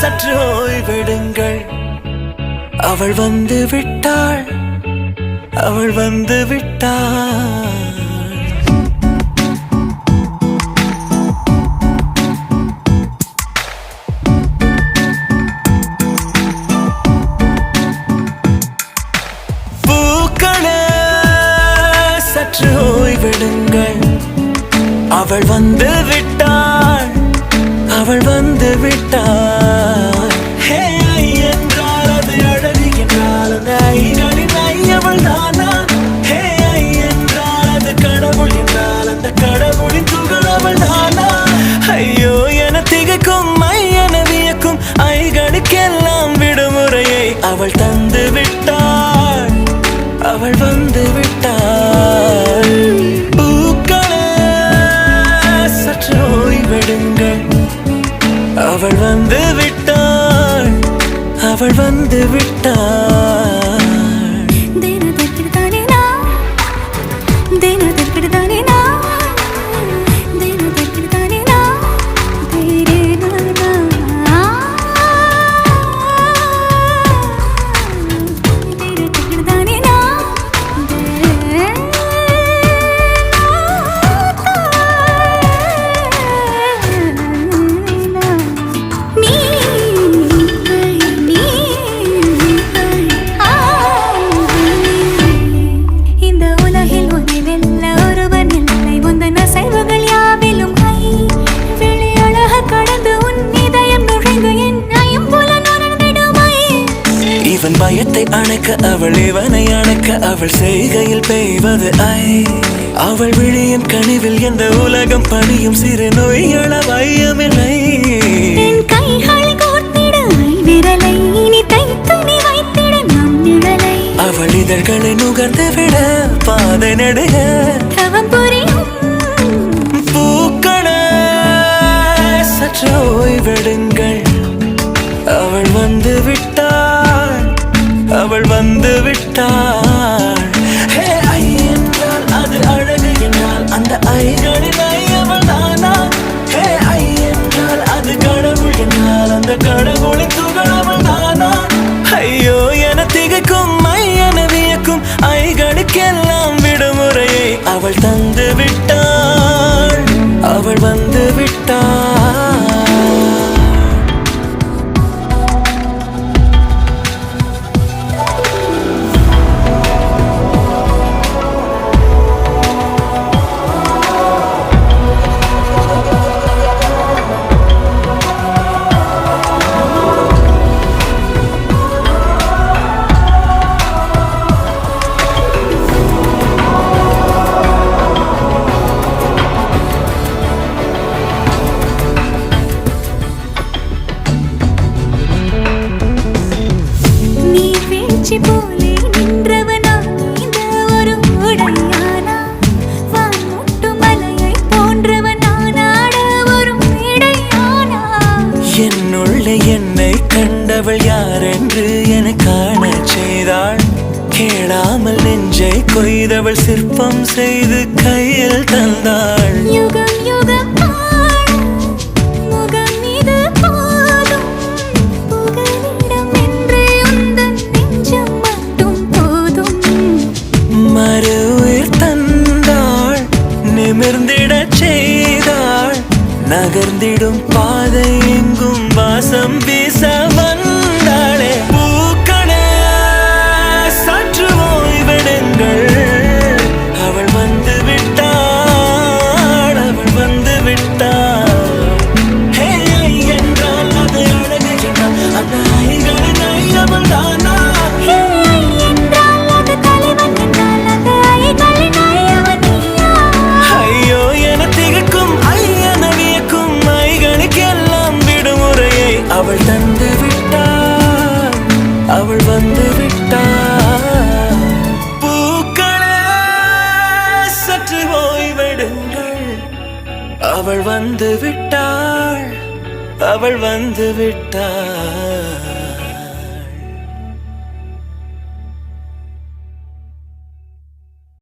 சற்று ஓய்வெடுங்கள். அவள் வந்து விட்டாள், அவள் வந்து விட்டாள். சற்று ஓய்வெடுங்கள். அவள் வந்து விட்டாள், அவள் வந்து விட்டாள். ஹே ஐ என்றால் அது அழகு என்றால் அந்த ஐகளின் ஐ அவள் தானா? ஹே ஐ என்றால் அது கடவுள் என்றால் அந்த கடவுளின் துகள் அவள் தானா? ஐயோ என திகைக்கும் ஐ என வியக்கும் ஐகளுக்கெல்லாம் விடுமுறையை அவள் தந்து விட்டாள், அவள் வந்து விட்டாள். பூக்களே சற்று ஓய்வெடுங்கள். அவள் வந்து விட்டாள், அவள் வந்து விட்டாள். இவன் பயத்தை அணைக்க அவள் இவனை அணைக்க அவள் செய்கையில் பெய்வது ஐ. அவள் விழியின் கனிவில் எந்த உலகம் பணியும் சிறு நோய்கள வையமில்லை. அவள் இதழ்களை நுகர்ந்து விட பாதை நடுக பூக்களே சற்று ஓய்வெடுங்கள். அவள் வந்து விட்டாள், அவள் வந்து விட்டாள். ஹே ஐ என்றால் அது அழகு என்றால் அந்த ஐகளின் ஐ அவள் தானா? ஹே ஐ என்றால் அது கடவுள் என்றால் அந்த கடவுளின் துகள் அவள் தானா? ஐயோ என திகைக்கும் ஐ என வியக்கும் ஐகளுக்கெல்லாம் விடுமுறையை அவள் தந்து விட்டாள், அவள் வந்து விட்டாள். போலே நின்றவனா இந்த ஒரு உடையானா? வான்முட்டு மலையை போன்றவனாட ஒரு இடையானா? என்னுள்ளே என்னை கண்டவள் யாரென்று என காண செய்தாள். கேளாமல் நெஞ்சை கொய்தவள் சிற்பம் செய்து கையில் தந்தாள். யுகம் யுகம் நிமிர்ந்திடச் செய்தாள். நகர்ந்திடும் பாதை எங்கும் வாசம் வீச வந்தாளே. பூக்களே சற்று ஓய்வெடுங்கள். அவள் வந்து விட்டாள், அவள் வந்து விட்டாள். ஹே ஐ என்றால் அது அழகு என்றால் அந்த ஐகளின் ஐ அவள் தானா? அவள் தந்து விட்டாள், அவள் வந்து விட்டாள். பூக்களே சற்று ஓய்வெடுங்கள். அவள் வந்து விட்டாள், அவள் வந்து விட்டாள்.